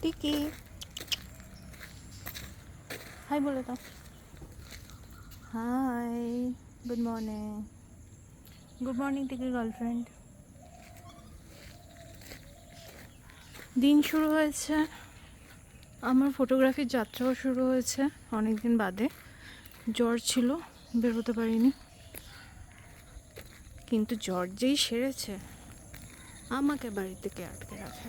টিকি হাই বলে দাও। Hi, good morning. Good morning টিকির গার্লফ্রেন্ড। দিন শুরু হয়েছে, আমার ফটোগ্রাফির যাত্রাও শুরু হয়েছে অনেক দিন বাদে। জ্বর ছিল, বেরোতে পারিনি, কিন্তু জ্বর যেই সেরেছে আমাকে বাড়িতে কে আটকে রাখে।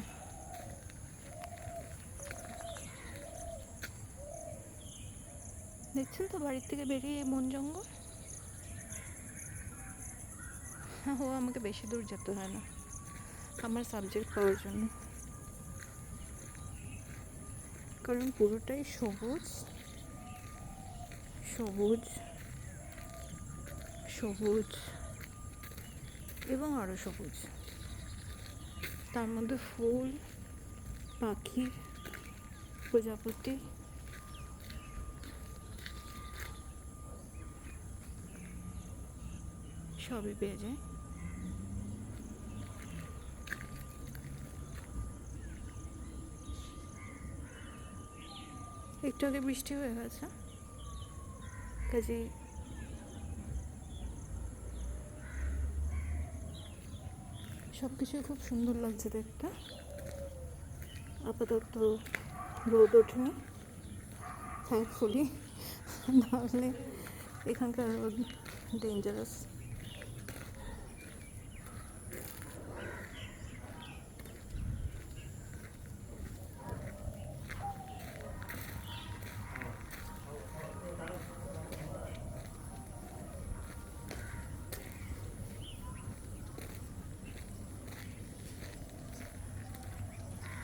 দেখছেন তো বাড়ির থেকে বেরিয়ে বন জঙ্গল। ও আমাকে বেশি দূর যেতে হয় না আমার সাবজেক্ট পাওয়ার জন্য, কারণ পুরোটাই সবুজ সবুজ সবুজ এবং আরও সবুজ, তার মধ্যে ফুল, পাখি, প্রজাপতি, সবই পেয়ে যায়। একটু আগে বৃষ্টি হয়ে গেছে, কাজেই সব কিছুই খুব সুন্দর লাগছে দেখতে। আপাতত রোদ ওঠেনি, থ্যাঙ্কফুলি, নাহলে এখানকার রোদ ডেঞ্জারাস।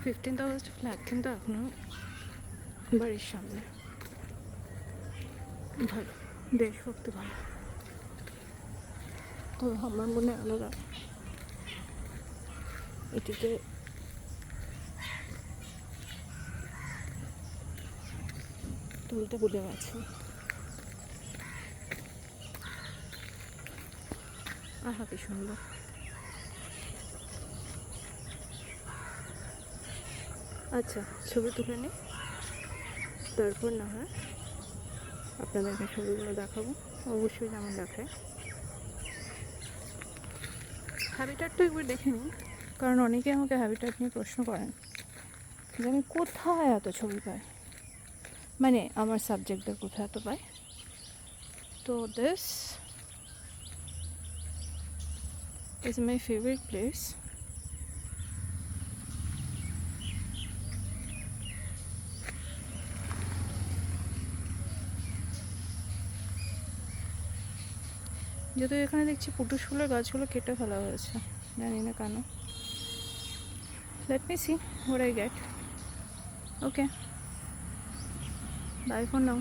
ফিফটিন্থ আগস্ট ফ্ল্যাগ কিন্তু এখনো বাড়ির সামনে। ভালো, দেশভক্তি ভালো, তবে আমার মনে আলাদা এটিকে তুলতে ভুলে গেছে। আহা কি সুন্দর। আচ্ছা, ছবি তুলে নিই, তারপর না হয় আপনাদেরকে ছবিগুলো দেখাবো, অবশ্যই যেমন দেখায়। হ্যাবিটাটটা একবার দেখে নিন, কারণ অনেকে আমাকে হ্যাবিটাট নিয়ে প্রশ্ন করেন যে আমি কোথায় এত ছবি পাই, মানে আমার সাবজেক্টদের কোথায় এত পাই। তো this is my favourite place. যদিও এখানে দেখছি পুটুস ফুলের গাছগুলো কেটে ফেলা হয়েছে, জানি না কেন। Let me see what I get. Okay, bye for now.